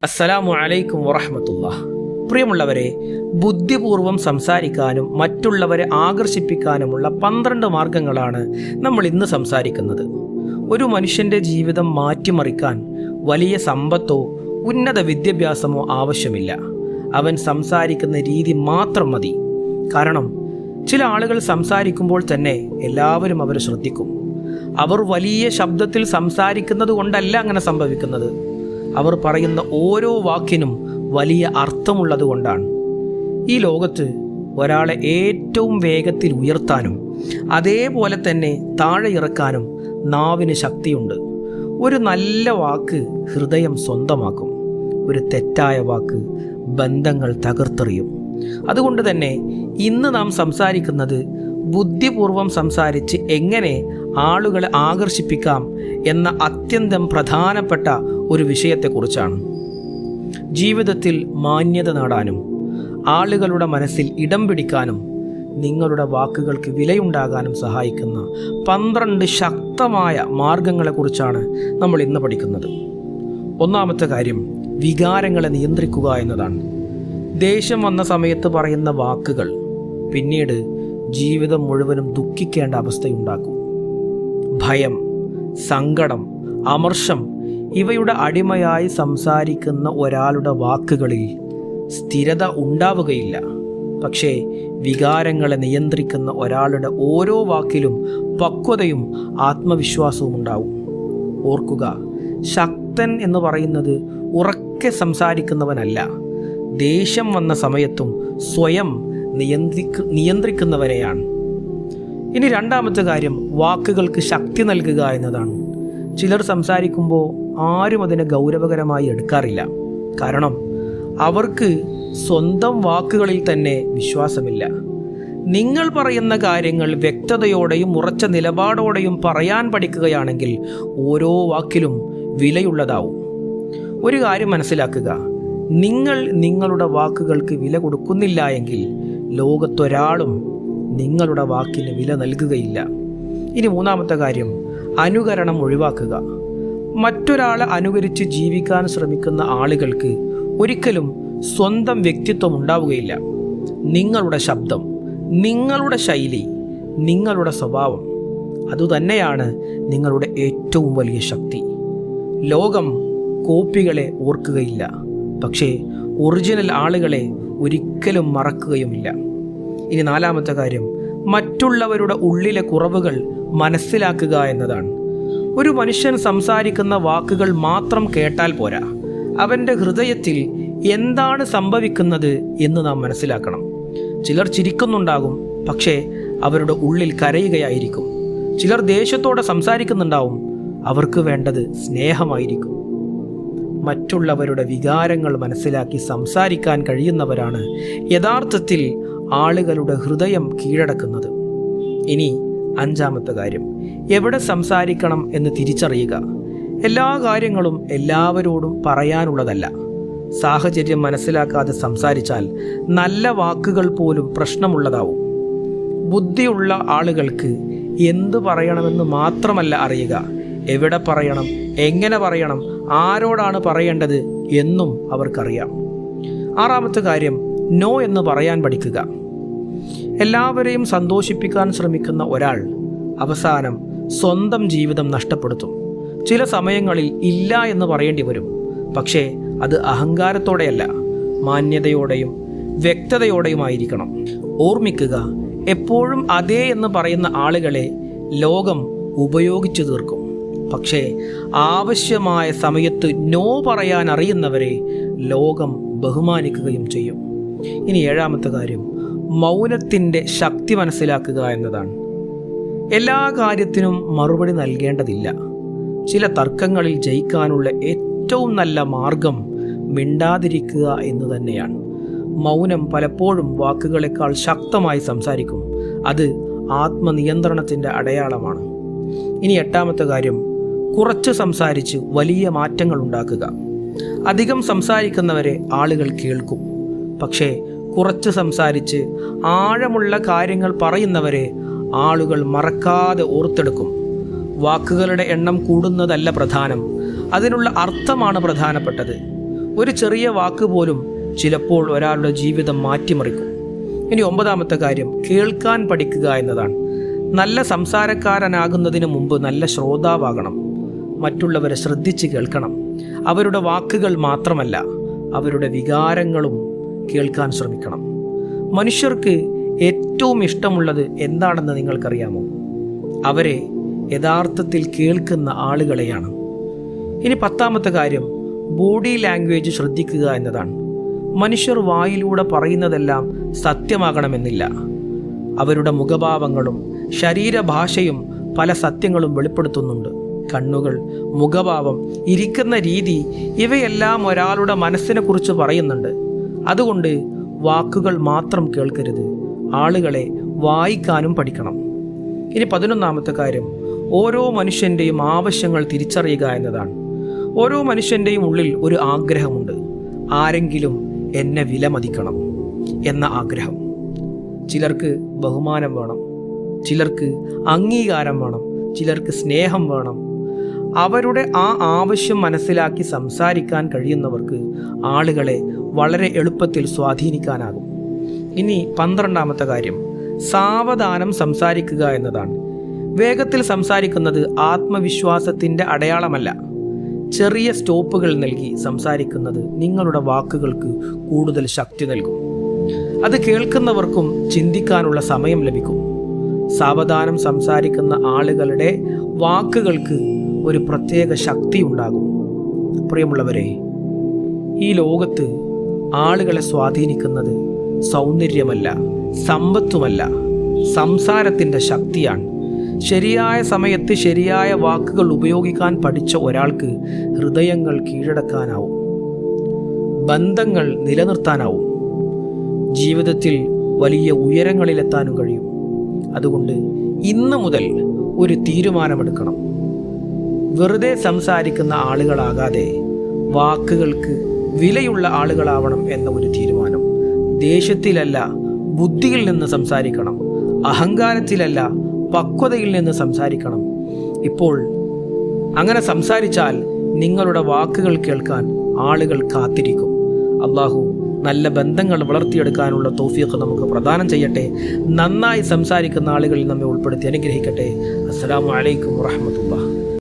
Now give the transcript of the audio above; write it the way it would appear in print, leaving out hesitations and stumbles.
അസ്സലാമു അലൈക്കും വറഹ്മത്തുള്ളാഹ്. പ്രിയമുള്ളവരെ, ബുദ്ധിപൂർവം സംസാരിക്കാനും മറ്റുള്ളവരെ ആകർഷിപ്പിക്കാനുമുള്ള 12 മാർഗങ്ങളാണ് നമ്മൾ ഇന്ന് സംസാരിക്കുന്നത്. ഒരു മനുഷ്യൻ്റെ ജീവിതം മാറ്റിമറിക്കാൻ വലിയ സമ്പത്തോ ഉന്നത വിദ്യാഭ്യാസമോ ആവശ്യമില്ല. അവൻ സംസാരിക്കുന്ന രീതി മാത്രം മതി. കാരണം ചില ആളുകൾ സംസാരിക്കുമ്പോൾ തന്നെ എല്ലാവരും അവരെ ശ്രദ്ധിക്കും. അവർ വലിയ ശബ്ദത്തിൽ സംസാരിക്കുന്നത് കൊണ്ടല്ല അങ്ങനെ സംഭവിക്കുന്നത്. അവർ പറയുന്ന ഓരോ വാക്കിനും വലിയ അർത്ഥമുള്ളത് കൊണ്ടാണ്. ഈ ലോകത്ത് ഒരാളെ ഏറ്റവും വേഗത്തിൽ ഉയർത്താനും അതേപോലെ തന്നെ താഴെ ഇറക്കാനും നാവിന് ശക്തിയുണ്ട്. ഒരു നല്ല വാക്ക് ഹൃദയം സ്വന്തമാക്കും. ഒരു തെറ്റായ വാക്ക് ബന്ധങ്ങൾ തകർത്തെറിയും. അതുകൊണ്ട് തന്നെ ഇന്ന് നാം സംസാരിക്കുന്നത് ബുദ്ധിപൂർവം സംസാരിച്ച് എങ്ങനെ ആളുകളെ ആകർഷിപ്പിക്കാം എന്ന അത്യന്തം പ്രധാനപ്പെട്ട ഒരു വിഷയത്തെക്കുറിച്ചാണ്. ജീവിതത്തിൽ മാന്യത നേടാനും ആളുകളുടെ മനസ്സിൽ ഇടം പിടിക്കാനും നിങ്ങളുടെ വാക്കുകൾക്ക് വിലയുണ്ടാകാനും സഹായിക്കുന്ന 12 ശക്തമായ മാർഗങ്ങളെക്കുറിച്ചാണ് നമ്മൾ ഇന്ന് പഠിക്കുന്നത്. ഒന്നാമത്തെ കാര്യം വികാരങ്ങളെ നിയന്ത്രിക്കുക എന്നതാണ്. ദേഷ്യം വന്ന സമയത്ത് പറയുന്ന വാക്കുകൾ പിന്നീട് ജീവിതം മുഴുവനും ദുഃഖിക്കേണ്ട അവസ്ഥയുണ്ടാക്കും. ഭയം, സങ്കടം, അമർഷം ഇവയുടെ അടിമയായി സംസാരിക്കുന്ന ഒരാളുടെ വാക്കുകളിൽ സ്ഥിരത ഉണ്ടാവുകയില്ല. പക്ഷേ വികാരങ്ങളെ നിയന്ത്രിക്കുന്ന ഒരാളുടെ ഓരോ വാക്കിലും പക്വതയും ആത്മവിശ്വാസവും ഉണ്ടാവും. ഓർക്കുക, ശക്തൻ എന്ന് പറയുന്നത് ഉറക്കെ സംസാരിക്കുന്നവനല്ല, ദേഷ്യം വന്ന സമയത്തും സ്വയം നിയന്ത്രിക്കുന്നവരെയാണ്. ഇനി രണ്ടാമത്തെ കാര്യം വാക്കുകൾക്ക് ശക്തി നൽകുക എന്നതാണ്. ചിലർ സംസാരിക്കുമ്പോൾ ആരും അതിനെ ഗൗരവകരമായി എടുക്കാറില്ല. കാരണം അവർക്ക് സ്വന്തം വാക്കുകളിൽ തന്നെ വിശ്വാസമില്ല. നിങ്ങൾ പറയുന്ന കാര്യങ്ങൾ വ്യക്തതയോടെയും ഉറച്ച നിലപാടോടെയും പറയാൻ പഠിക്കുകയാണെങ്കിൽ ഓരോ വാക്കിലും വിലയുള്ളതാവും. ഒരു കാര്യം മനസ്സിലാക്കുക, നിങ്ങൾ നിങ്ങളുടെ വാക്കുകൾക്ക് വില കൊടുക്കുന്നില്ല എങ്കിൽ ലോകത്തൊരാളും നിങ്ങളുടെ വാക്കിന് വില നൽകുകയില്ല. ഇനി മൂന്നാമത്തെ കാര്യം അനുകരണം ഒഴിവാക്കുക. മറ്റൊരാളെ അനുകരിച്ച് ജീവിക്കാൻ ശ്രമിക്കുന്ന ആളുകൾക്ക് ഒരിക്കലും സ്വന്തം വ്യക്തിത്വം ഉണ്ടാവുകയില്ല. നിങ്ങളുടെ ശബ്ദം, നിങ്ങളുടെ ശൈലി, നിങ്ങളുടെ സ്വഭാവം അതുതന്നെയാണ് നിങ്ങളുടെ ഏറ്റവും വലിയ ശക്തി. ലോകം കോപ്പികളെ ഓർക്കുകയില്ല, പക്ഷേ ഒറിജിനൽ ആളുകളെ ഒരിക്കലും മറക്കുകയുമില്ല. ഇനി നാലാമത്തെ കാര്യം മറ്റുള്ളവരുടെ ഉള്ളിലെ കുറവുകൾ മനസ്സിലാക്കുക എന്നതാണ്. ഒരു മനുഷ്യൻ സംസാരിക്കുന്ന വാക്കുകൾ മാത്രം കേട്ടാൽ പോരാ, അവൻ്റെ ഹൃദയത്തിൽ എന്താണ് സംഭവിക്കുന്നത് എന്ന് നാം മനസ്സിലാക്കണം. ചിലർ ചിരിക്കുന്നുണ്ടാകും, പക്ഷേ അവരുടെ ഉള്ളിൽ കരയുകയായിരിക്കും. ചിലർ ദേഷ്യത്തോടെ സംസാരിക്കുന്നുണ്ടാവും, അവർക്ക് വേണ്ടത് സ്നേഹമായിരിക്കും. മറ്റുള്ളവരുടെ വികാരങ്ങൾ മനസ്സിലാക്കി സംസാരിക്കാൻ കഴിയുന്നവരാണ് യഥാർത്ഥത്തിൽ ആളുകളുടെ ഹൃദയം കീഴടക്കുന്നത്. ഇനി അഞ്ചാമത്തെ കാര്യം എവിടെ സംസാരിക്കണം എന്ന് തിരിച്ചറിയുക. എല്ലാ കാര്യങ്ങളും എല്ലാവരോടും പറയാനുള്ളതല്ല. സാഹചര്യം മനസ്സിലാക്കാതെ സംസാരിച്ചാൽ നല്ല വാക്കുകൾ പോലും പ്രശ്നമുള്ളതാവും. ബുദ്ധിയുള്ള ആളുകൾക്ക് എന്ത് പറയണമെന്ന് മാത്രമല്ല അറിയുക, എവിടെ പറയണം, എങ്ങനെ പറയണം, ആരോടാണ് പറയേണ്ടത് എന്നും അവർക്കറിയാം. ആറാമത്തെ കാര്യം നോ എന്ന് പറയാൻ പഠിക്കുക. എല്ലാവരെയും സന്തോഷിപ്പിക്കാൻ ശ്രമിക്കുന്ന ഒരാൾ അവസാനം സ്വന്തം ജീവിതം നഷ്ടപ്പെടുത്തും. ചില സമയങ്ങളിൽ ഇല്ല എന്ന് പറയേണ്ടി വരും, പക്ഷേ അത് അഹങ്കാരത്തോടെയല്ല, മാന്യതയോടെയും വ്യക്തതയോടെയുമായിരിക്കണം. ഓർമ്മിക്കുക, എപ്പോഴും അതെ എന്ന് പറയുന്ന ആളുകളെ ലോകം ഉപയോഗിച്ചു തീർക്കും. പക്ഷേ ആവശ്യമായ സമയത്ത് നോ പറയാൻ അറിയുന്നവരെ ലോകം ബഹുമാനിക്കുകയും ചെയ്യും. ഇനി ഏഴാമത്തെ കാര്യം മൗനത്തിൻ്റെ ശക്തി മനസ്സിലാക്കുക എന്നതാണ്. എല്ലാ കാര്യത്തിനും മറുപടി നൽകേണ്ടതില്ല. ചില തർക്കങ്ങളിൽ ജയിക്കാനുള്ള ഏറ്റവും നല്ല മാർഗം മിണ്ടാതിരിക്കുക എന്ന് തന്നെയാണ്. മൗനം പലപ്പോഴും വാക്കുകളെക്കാൾ ശക്തമായി സംസാരിക്കും. അത് ആത്മനിയന്ത്രണത്തിൻ്റെ അടയാളമാണ്. ഇനി എട്ടാമത്തെ കാര്യം കുറച്ച് സംസാരിച്ച് വലിയ മാറ്റങ്ങൾ ഉണ്ടാക്കുക. അധികം സംസാരിക്കുന്നവരെ ആളുകൾ കേൾക്കും, പക്ഷേ കുറച്ച് സംസാരിച്ച് ആഴമുള്ള കാര്യങ്ങൾ പറയുന്നവരെ ആളുകൾ മറക്കാതെ ഓർത്തെടുക്കും. വാക്കുകളുടെ എണ്ണം കൂടുന്നതല്ല പ്രധാനം, അതിനുള്ള അർത്ഥമാണ് പ്രധാനപ്പെട്ടത്. ഒരു ചെറിയ വാക്ക് പോലും ചിലപ്പോൾ ഒരാളുടെ ജീവിതം മാറ്റിമറിക്കും. ഇനി 9ാമത്തെ കാര്യം, കേൾക്കാൻ പഠിക്കുക എന്നതാണ്. നല്ല സംസാരക്കാരനാകുന്നതിന് മുമ്പ് നല്ല ശ്രോതാവാകണം. മറ്റുള്ളവരെ ശ്രദ്ധിച്ച് കേൾക്കണം. അവരുടെ വാക്കുകൾ മാത്രമല്ല, അവരുടെ വികാരങ്ങളും കേൾക്കാൻ ശ്രമിക്കണം. മനുഷ്യർക്ക് ഏറ്റവും ഇഷ്ടമുള്ളത് എന്താണെന്ന് നിങ്ങൾക്കറിയാമോ? അവരെ യഥാർത്ഥത്തിൽ കേൾക്കുന്ന ആളുകളെയാണ്. ഇനി 10ാമത്തെ കാര്യം, ബോഡി ലാംഗ്വേജ് ശ്രദ്ധിക്കുക എന്നതാണ്. മനുഷ്യർ വായിലൂടെ പറയുന്നതെല്ലാം സത്യമാകണമെന്നില്ല. അവരുടെ മുഖഭാവങ്ങളും ശരീരഭാഷയും പല സത്യങ്ങളും വെളിപ്പെടുത്തുന്നുണ്ട്. കണ്ണുകൾ, മുഖഭാവം, ഇരിക്കുന്ന രീതി, ഇവയെല്ലാം ഒരാളുടെ മനസ്സിനെ കുറിച്ച് പറയുന്നുണ്ട്. അതുകൊണ്ട് വാക്കുകൾ മാത്രം കേൾക്കരുത്, ആളുകളെ വായിക്കാനും പഠിക്കണം. ഇനി 11ാമത്തെ കാര്യം, ഓരോ മനുഷ്യൻ്റെയും ആവശ്യങ്ങൾ തിരിച്ചറിയുക എന്നതാണ്. ഓരോ മനുഷ്യൻ്റെയും ഉള്ളിൽ ഒരു ആഗ്രഹമുണ്ട്. ആരെങ്കിലും എന്നെ വിലമതിക്കണം എന്ന ആഗ്രഹം. ചിലർക്ക് ബഹുമാനം വേണം, ചിലർക്ക് അംഗീകാരം വേണം, ചിലർക്ക് സ്നേഹം വേണം. അവരുടെ ആ ആവശ്യം മനസ്സിലാക്കി സംസാരിക്കാൻ കഴിയുന്നവർക്ക് ആളുകളെ വളരെ എളുപ്പത്തിൽ സ്വാധീനിക്കാനാകും. ഇനി 12ാമത്തെ കാര്യം, സാവധാനം സംസാരിക്കുക എന്നതാണ്. വേഗത്തിൽ സംസാരിക്കുന്നത് ആത്മവിശ്വാസത്തിൻ്റെ അടയാളമല്ല. ചെറിയ സ്റ്റോപ്പുകൾ നൽകി സംസാരിക്കുന്നത് നിങ്ങളുടെ വാക്കുകൾക്ക് കൂടുതൽ ശക്തി നൽകും. അത് കേൾക്കുന്നവർക്കും ചിന്തിക്കാനുള്ള സമയം ലഭിക്കും. സാവധാനം സംസാരിക്കുന്ന ആളുകളുടെ വാക്കുകൾക്ക് ഒരു പ്രത്യേക ശക്തി ഉണ്ടാകും. പ്രിയമുള്ളവരെ, ഈ ലോകത്ത് ആളുകളെ സ്വാധീനിക്കുന്നത് സൗന്ദര്യമല്ല, സമ്പത്തുമല്ല, സംസാരത്തിൻ്റെ ശക്തിയാണ്. ശരിയായ സമയത്ത് ശരിയായ വാക്കുകൾ ഉപയോഗിക്കാൻ പഠിച്ച ഒരാൾക്ക് ഹൃദയങ്ങൾ കീഴടക്കാനാവും, ബന്ധങ്ങൾ നിലനിർത്താനാവും, ജീവിതത്തിൽ വലിയ ഉയരങ്ങളിലെത്താനും കഴിയും. അതുകൊണ്ട് ഇന്ന് മുതൽ ഒരു തീരുമാനമെടുക്കണം. വെറുതെ സംസാരിക്കുന്ന ആളുകളാകാതെ വാക്കുകൾക്ക് വിലയുള്ള ആളുകളാവണം എന്ന ഒരു തീരുമാനം. ദേഷ്യത്തിലല്ല, ബുദ്ധിയിൽ നിന്ന് സംസാരിക്കണം. അഹങ്കാരത്തിലല്ല, പക്വതയിൽ നിന്ന് സംസാരിക്കണം. ഇപ്പോൾ അങ്ങനെ സംസാരിച്ചാൽ നിങ്ങളുടെ വാക്കുകൾ കേൾക്കാൻ ആളുകൾ കാത്തിരിക്കും. അല്ലാഹു നല്ല ബന്ധങ്ങൾ വളർത്തിയെടുക്കാനുള്ള തൗഫീഖ് നമുക്ക് പ്രദാനം ചെയ്യട്ടെ. നന്നായി സംസാരിക്കുന്ന ആളുകളിൽ നമ്മെ ഉൾപ്പെടുത്തി അനുഗ്രഹിക്കട്ടെ. അസ്സലാമു അലൈക്കും വറഹ്മത്തുള്ളാഹി.